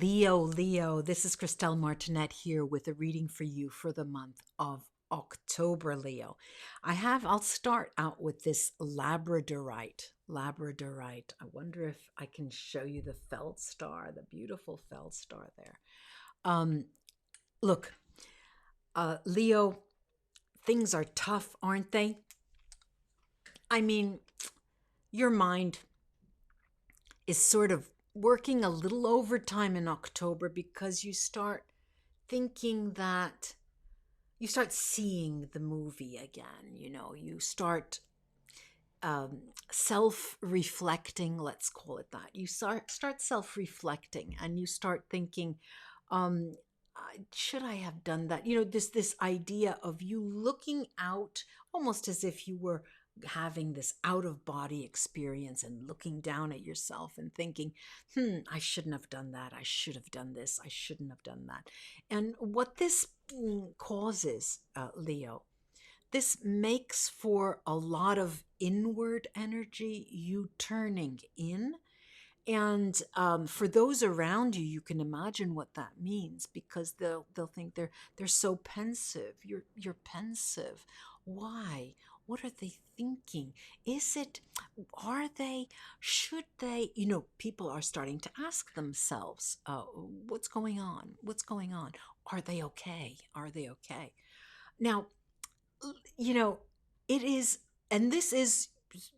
Leo, this is Christelle Martinette here with a reading for you for the month of October, Leo. I'll start out with this Labradorite. Labradorite. I wonder if I can show you the feldstar, the beautiful feldstar there. Um, Look, Leo, things are tough, aren't they? I mean, your mind is sort of working a little overtime in October because thinking that you start seeing the movie again. You start self-reflecting, let's call it that. You start self-reflecting, and you start thinking, um, should I have done that? This idea of you looking out almost as if you were having this out of body experience and looking down at yourself and thinking, I shouldn't have done that. I should have done this. I shouldn't have done that. And what this causes, Leo, this makes for a lot of inward energy, you turning in. And for those around you, you can imagine what that means, because they'll think they're so pensive. You're pensive. Why? What are they thinking? Are they, should they? People are starting to ask themselves, what's going on? What's going on? Are they okay? Are they okay? Now, you know, it is, and this is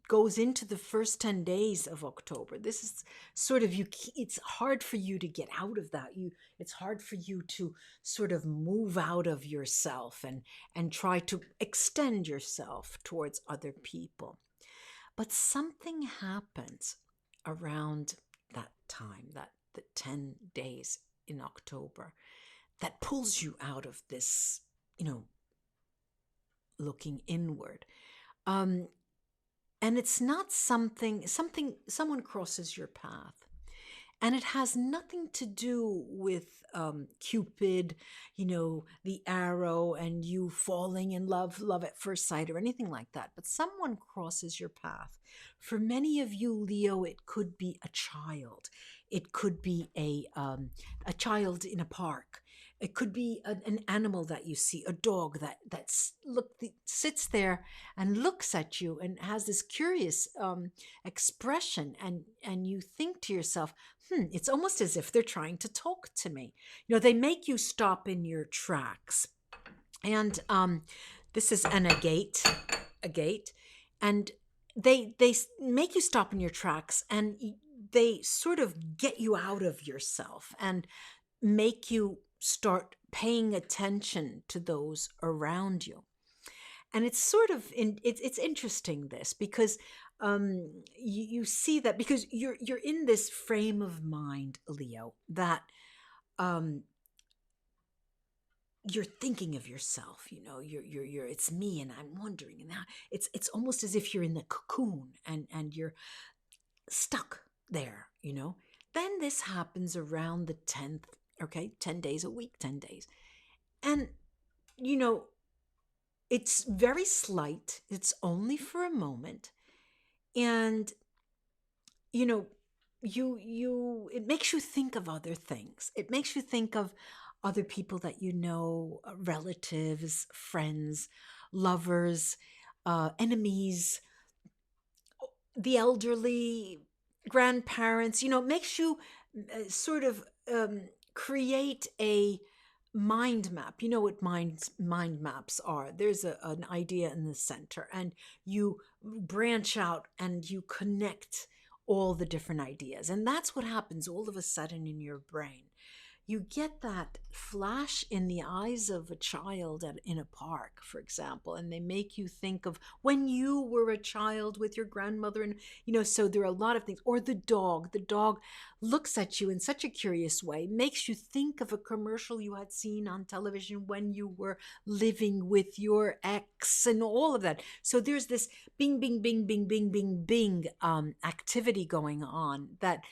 goes into the first 10 days of October. This is sort of it's hard for you to get out of that. It's hard for you to sort of move out of yourself and try to extend yourself towards other people. But something happens around that time, that the 10 days in October, that pulls you out of this, looking inward. And it's not someone crosses your path. And it has nothing to do with Cupid, the arrow, and you falling in love at first sight, or anything like that. But someone crosses your path. For many of you, Leo, it could be a child. It could be a child in a park. It could be an animal that you see, a dog that sits there and looks at you and has this curious expression, and you think to yourself, it's almost as if they're trying to talk to me. They make you stop in your tracks. And this is a gate, and they make you stop in your tracks, and they sort of get you out of yourself and make you start paying attention to those around you. And it's sort of it's interesting, this, because you see that because you're in this frame of mind, Leo, that you're thinking of yourself. You're it's me, and I'm wondering, and it's almost as if you're in the cocoon and you're stuck there. Then this happens around the 10th. Okay, 10 days a week, 10 days. And, it's very slight. It's only for a moment. And, it makes you think of other things. It makes you think of other people that relatives, friends, lovers, enemies, the elderly, grandparents. It makes you sort of create a mind map. You know what mind maps are. There's an idea in the center, and you branch out and you connect all the different ideas. And that's what happens all of a sudden in your brain. You get that flash in the eyes of a child in a park, for example, and they make you think of when you were a child with your grandmother. And, so there are a lot of things. Or the dog. The dog looks at you in such a curious way, makes you think of a commercial you had seen on television when you were living with your ex and all of that. So there's this bing, bing, bing, bing, bing, bing, bing activity going on that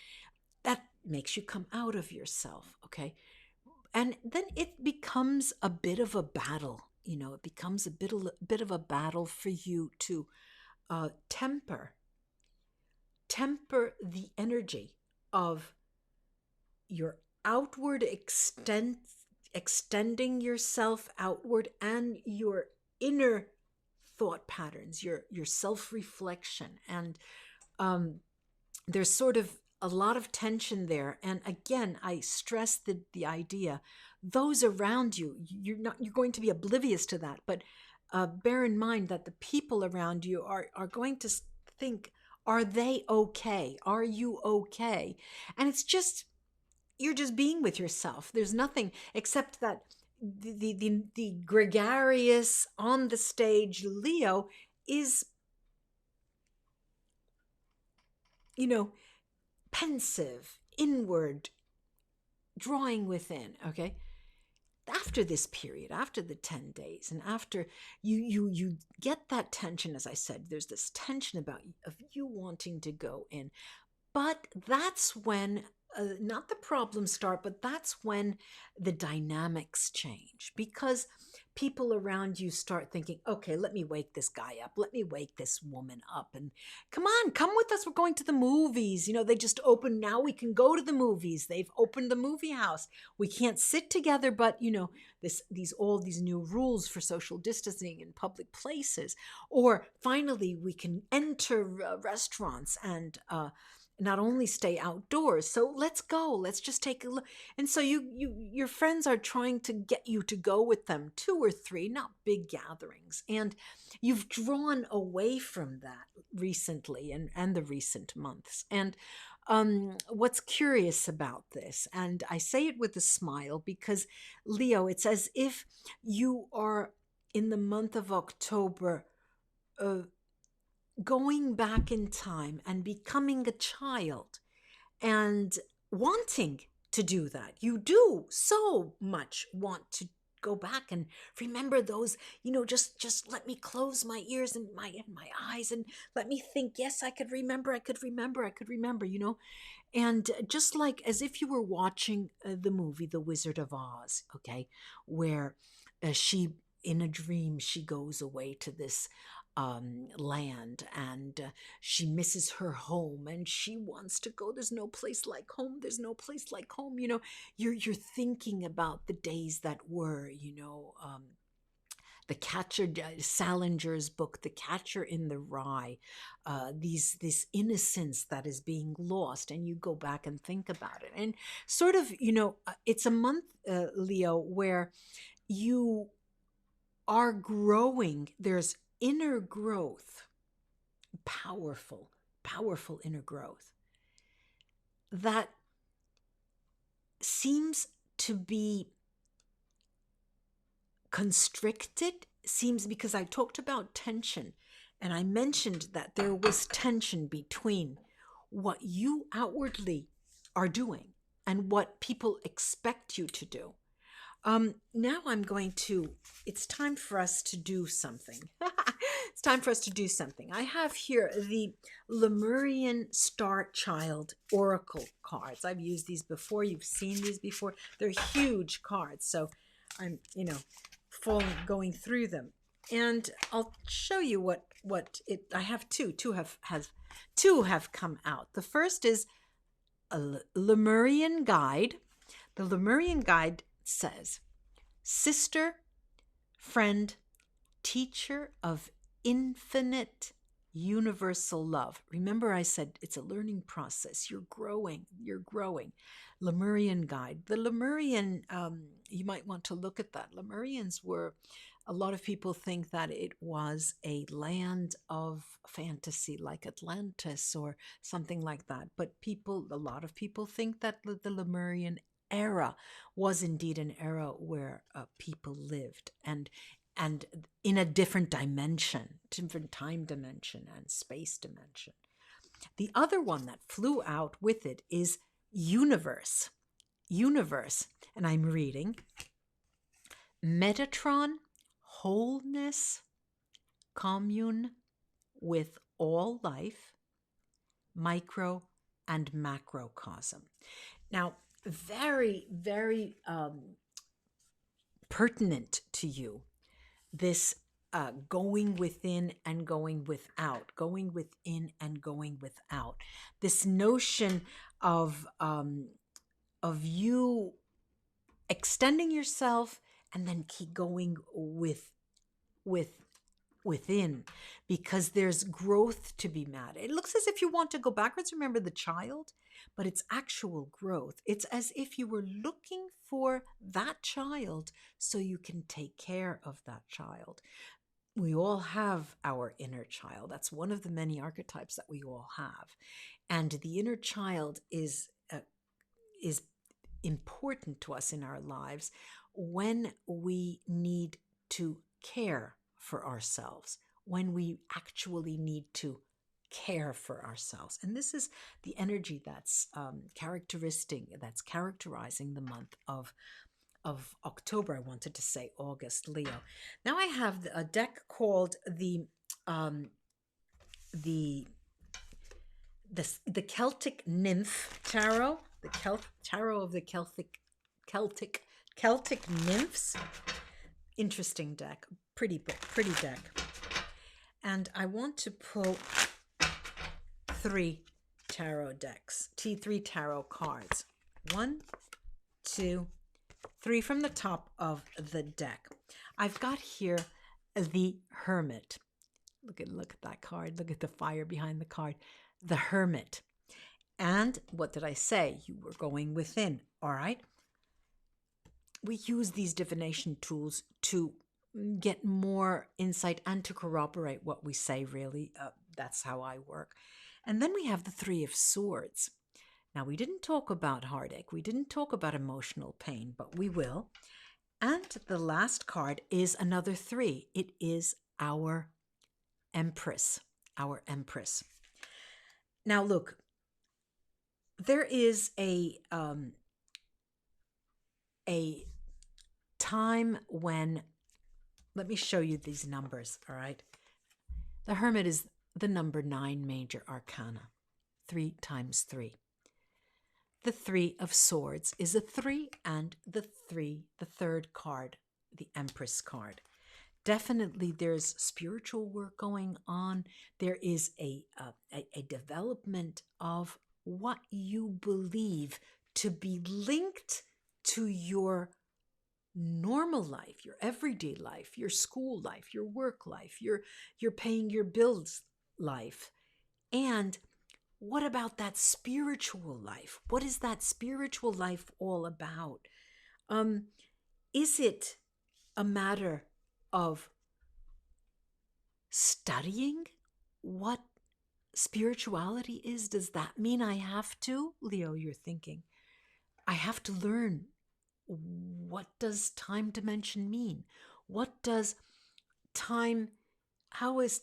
makes you come out of yourself, okay? And then it becomes a bit of a battle. It becomes a bit of a battle for you to temper the energy of your outward extending yourself outward, and your inner thought patterns, your self-reflection. And um, there's sort of a lot of tension there. And again, I stress the idea, those around you, you're going to be oblivious to that, but bear in mind that the people around you are going to think, are they okay? Are you okay? And it's just, you're just being with yourself. There's nothing except that the gregarious on the stage Leo is, you know, pensive, inward, drawing within. Okay, after this period, after the 10 days, and after you get that tension, as I said, there's this tension about of you wanting to go in. But that's when, not the problems start, but that's when the dynamics change, because people around you start thinking, okay, let me wake this guy up. Let me wake this woman up. And come on, come with us. We're going to the movies. You know, they just opened. Now we can go to the movies. They've opened the movie house. We can't sit together, but, you know, all these new rules for social distancing in public places. Or finally, we can enter restaurants and, not only stay outdoors. So let's go. Let's just take a look. And so your friends are trying to get you to go with them, 2 or 3, not big gatherings. And you've drawn away from that recently, and the recent months. And what's curious about this, and I say it with a smile, because Leo, it's as if you are in the month of October, uh, going back in time and becoming a child and wanting to do that. You do so much want to go back and remember those, just let me close my ears and my eyes and let me think, yes, I could remember, and just like as if you were watching the movie The Wizard of Oz, okay, where she, in a dream, she goes away to this land, and she misses her home and she wants to go. There's no place like home. There's no place like home. You're thinking about the days that were, the Catcher, Salinger's book, The Catcher in the Rye, this innocence that is being lost, and you go back and think about it. And sort of, it's a month, Leo, where you are growing. There's inner growth, powerful, powerful inner growth that seems to be constricted, because I talked about tension, and I mentioned that there was tension between what you outwardly are doing and what people expect you to do. Now it's time for us to do something. It's time for us to do something. I have here the Lemurian Star Child Oracle cards. I've used these before. You've seen these before. They're huge cards. So I'm, going through them. And I'll show you I have two. Two have come out. The first is a Lemurian guide. The Lemurian guide says, sister, friend, teacher of infinite universal love. Remember, I said it's a learning process. You're growing. Lemurian guide. The Lemurian, you might want to look at that. Lemurians were, a lot of people think that it was a land of fantasy like Atlantis or something like that. But a lot of people think that the Lemurian era was indeed an era where people lived, and in a different dimension, different time dimension and space dimension. The other one that flew out with it is universe. And I'm reading Metatron, wholeness, commune with all life, micro and macrocosm. Now, very, very pertinent to you, this going within and going without, going within and going without. This notion of of you extending yourself and then keep going with within, because there's growth to be met. It looks as if you want to go backwards. Remember the child, but it's actual growth. It's as if you were looking for that child so you can take care of that child. We all have our inner child. That's one of the many archetypes that we all have. And the inner child is important to us in our lives when we need to care for ourselves, when we actually need to care for ourselves. And this is the energy that's characterizing the month of October. I wanted to say August, Leo. Now I have a deck called the Celtic Nymph Tarot, the Tarot of the Celtic Nymphs. Interesting deck, pretty deck. And I want to pull three tarot decks, three tarot cards. 1, 2, 3 from the top of the deck. I've got here the Hermit. Look at that card. Look at the fire behind the card. The Hermit. And what did I say? You were going within. All right. We use these divination tools to get more insight and to corroborate what we say, really. That's how I work. And then we have the Three of Swords. Now, we didn't talk about heartache. We didn't talk about emotional pain, but we will. And the last card is another 3. It is our Empress. Our Empress. Now, look, there is a time when, let me show you these numbers, all right? The Hermit is the number 9 major arcana, 3 times 3. The Three of Swords is a 3, and the third card, the Empress card. Definitely there's spiritual work going on. There is a development of what you believe to be linked to your normal life, your everyday life, your school life, your work life, your paying your bills life. And what about that spiritual life? What is that spiritual life all about? Is it a matter of studying what spirituality is? Does that mean I have to? Leo, you're thinking, I have to learn. What does time dimension mean? What does time,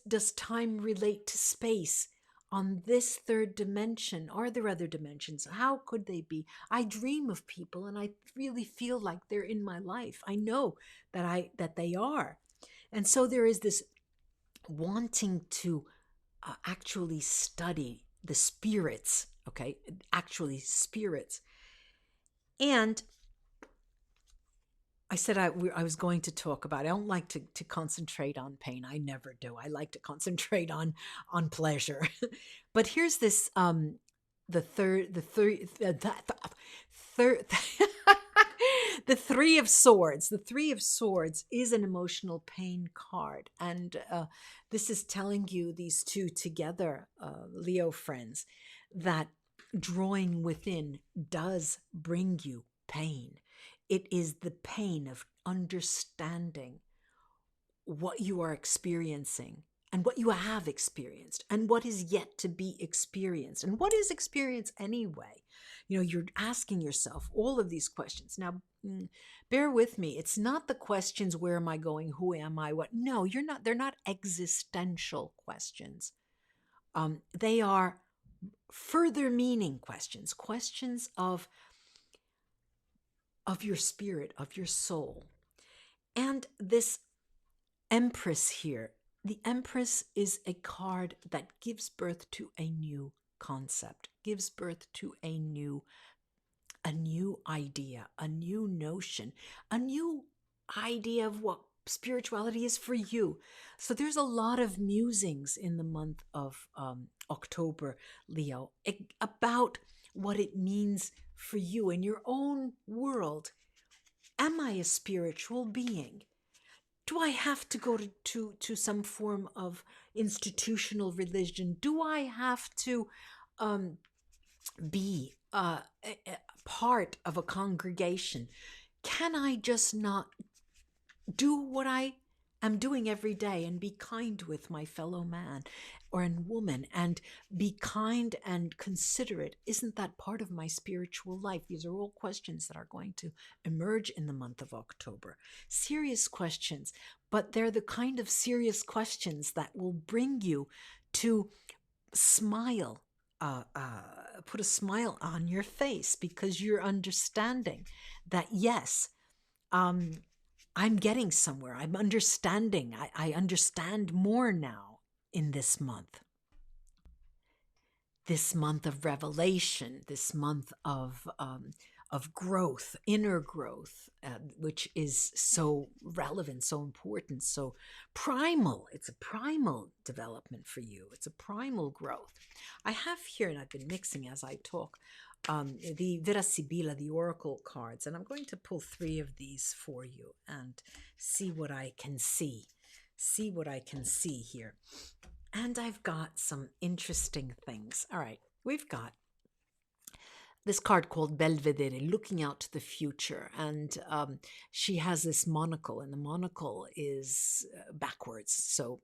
does time relate to space on this third dimension? Are there other dimensions? How could they be? I dream of people and I really feel like they're in my life. I know that they are. And so there is this wanting to actually study the spirits, okay? Actually spirits. And I said I was going to talk about, I don't like to concentrate on pain. I never do. I like to concentrate on pleasure. But here's this, the Three of Swords. The Three of Swords is an emotional pain card. And this is telling you, these two together, Leo friends, that drawing within does bring you pain. It is the pain of understanding what you are experiencing and what you have experienced and what is yet to be experienced. And what is experience anyway? You know, you're asking yourself all of these questions. Now, bear with me. It's not the questions, where am I going? Who am I? What? No, you're not. They're not existential questions. They are further meaning questions, questions of your spirit, of your soul. And this Empress here, the Empress is a card that gives birth to a new concept, gives birth to a new idea, a new notion, a new idea of what spirituality is for you. So there's a lot of musings in the month of October, Leo, about what it means for you in your own world. Am I a spiritual being? Do I have to go to some form of institutional religion? Do I have to um, be a part of a congregation? Can I just not do what I am doing every day and be kind with my fellow man or an woman and be kind and considerate? Isn't that part of my spiritual life? These are all questions that are going to emerge in the month of October. Serious questions, but they're the kind of serious questions that will bring you to smile, put a smile on your face, because you're understanding that, yes, um, I'm getting somewhere. I'm understanding. I understand more now in this month of revelation, this month of growth, inner growth, which is so relevant, so important, so primal. It's a primal development for you. It's a primal growth. I have here, and I've been mixing as I talk, the vera, sibilla, the oracle cards, and I'm going to pull 3 of these for you and see what I can see. See what I can see here. And I've got some interesting things. All right, we've got this card called Belvedere, looking out to the future. And she has this monocle, and the monocle is backwards. So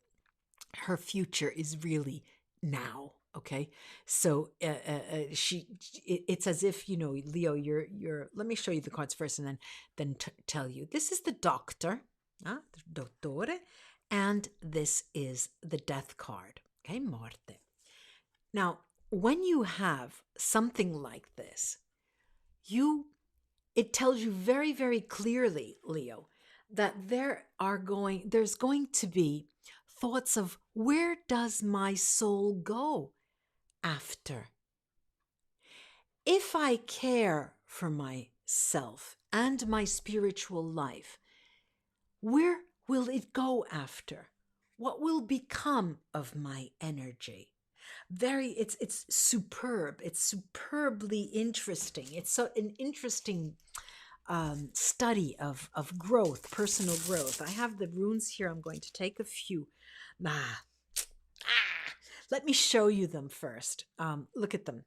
her future is really now. Okay, so it's as if, Leo, you're. Let me show you the cards first, and then tell you. This is the Doctor, Dottore, and this is the Death card. Okay, Morte. Now, when you have something like this, it tells you very, very clearly, Leo, that there's going to be thoughts of, where does my soul go after? If I care for myself and my spiritual life, where will it go after? What will become of my energy? It's superb. It's superbly interesting. It's so an interesting study of growth, personal growth. I have the runes here. I'm going to take a few. Let me show you them first. Look at them.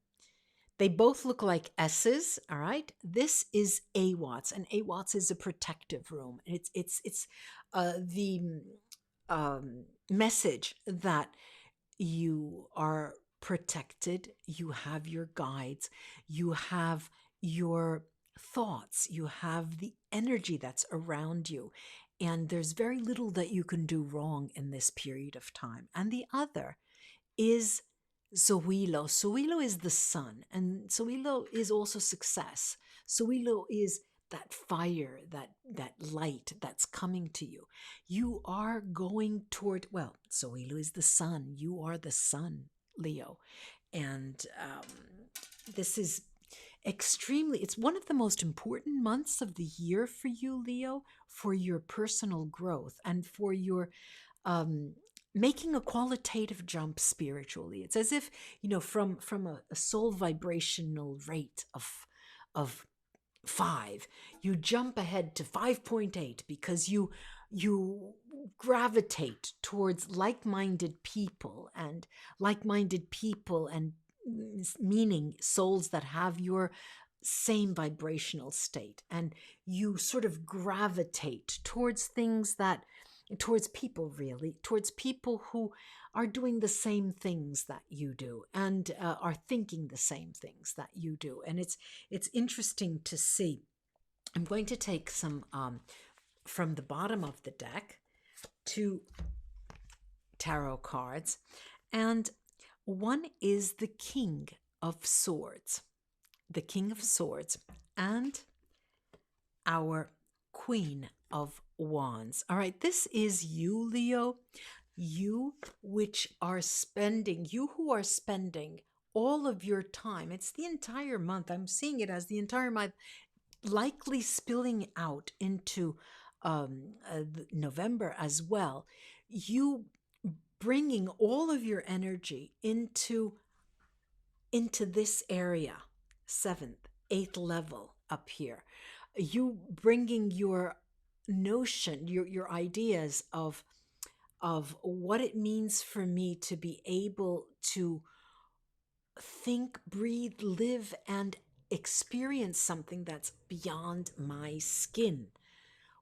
They both look like S's. All right. This is Awats, and Awats is a protective room. It's the message that you are protected, you have your guides, you have your thoughts, you have the energy that's around you, and there's very little that you can do wrong in this period of time. And the other is Zoilo. Zoilo is the sun, and Zoilo is also success. Zoilo is that fire, that light that's coming to you. You are going toward, well, Zoilo is the sun. You are the sun, Leo. And this is it's one of the most important months of the year for you, Leo, for your personal growth and for your making a qualitative jump spiritually. It's as if, from a soul vibrational rate of 5, you jump ahead to 5.8 because you gravitate towards like-minded people and meaning souls that have your same vibrational state, and you sort of gravitate towards people, really, towards people who are doing the same things that you do and are thinking the same things that you do. And it's interesting to see. I'm going to take some from the bottom of the deck, 2 tarot cards, and one is the King of Swords, and our Queen of Wands. All right, this is you, Leo, you who are spending all of your time. It's the entire month. I'm seeing it as the entire month, likely spilling out into November as well. You bringing all of your energy into this area, 7th, eighth level up here. You bringing your notion, your ideas of what it means for me to be able to think, breathe, live, and experience something that's beyond my skin.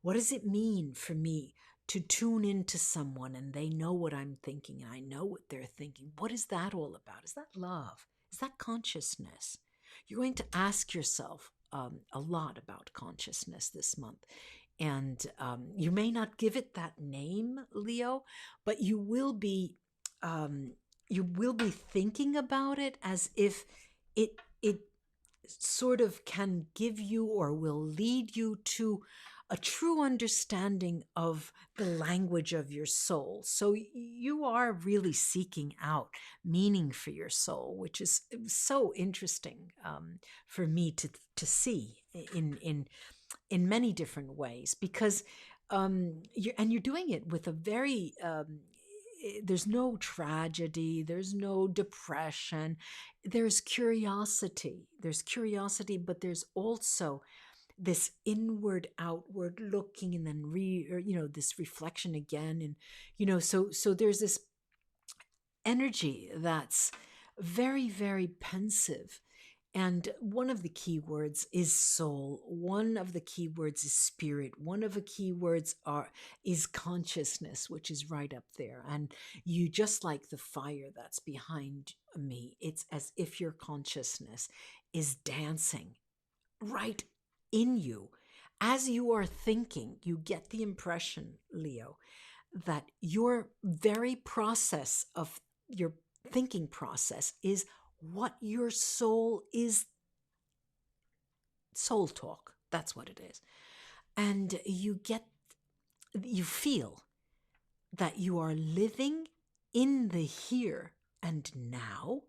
What does it mean for me to tune into someone and they know what I'm thinking and I know what they're thinking? What is that all about? Is that love? Is that consciousness? You're going to ask yourself a lot about consciousness this month. And you may not give it that name, Leo, but um, you will be thinking about it as if it sort of can give you or will lead you to a true understanding of the language of your soul. So you are really seeking out meaning for your soul, which is so interesting for me to see in many different ways, because you're doing it with a very there's no tragedy, there's no depression, there's curiosity, but there's also this inward outward looking, and then this reflection again, and so there's this energy that's very, very pensive. And one of the key words is soul. One of the key words is spirit. One of the key words is consciousness, which is right up there. And you, just like the fire that's behind me, it's as if your consciousness is dancing right in you. As you are thinking, you get the impression, Leo, that your very process of your thinking process is what your soul is. Soul talk, that's what it is. And you feel that you are living in the here and now,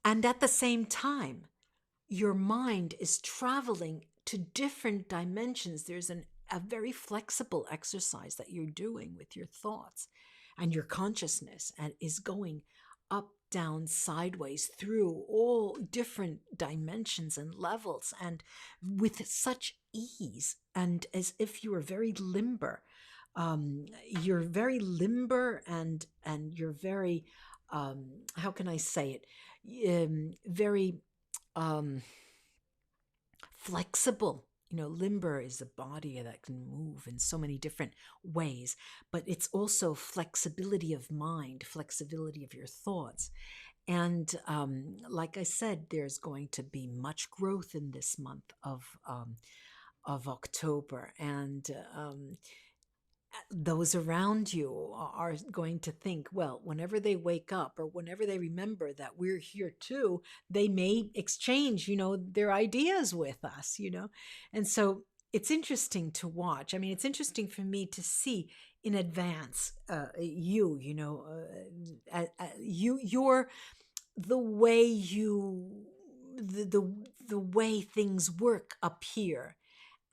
and at the same time your mind is traveling to different dimensions. There's a very flexible exercise that you're doing with your thoughts and your consciousness, and is going up, down, sideways through all different dimensions and levels, and with such ease, and as if you were very limber. You're very limber, and you're very how can I say it, very flexible. Limber is a body that can move in so many different ways, but it's also flexibility of mind, flexibility of your thoughts. And like I said, there's going to be much growth in this month of October, and those around you are going to think, well, whenever they wake up or whenever they remember that we're here too, they may exchange, their ideas with us, And so it's interesting to watch. I mean, it's interesting for me to see in advance you're the way the way things work up here,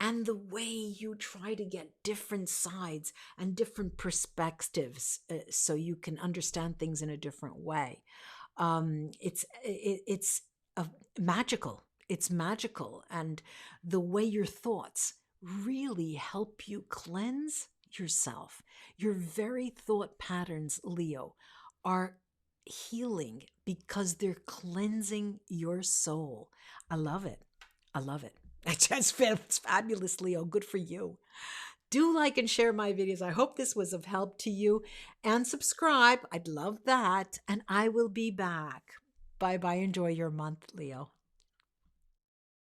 and the way you try to get different sides and different perspectives, so you can understand things in a different way. It's magical. It's magical, and the way your thoughts really help you cleanse yourself. Your very thought patterns, Leo, are healing because they're cleansing your soul. I love it. I love it. It just feels fabulous, Leo. Good for you. Do like and share my videos. I hope this was of help to you. And subscribe. I'd love that. And I will be back. Bye-bye. Enjoy your month, Leo.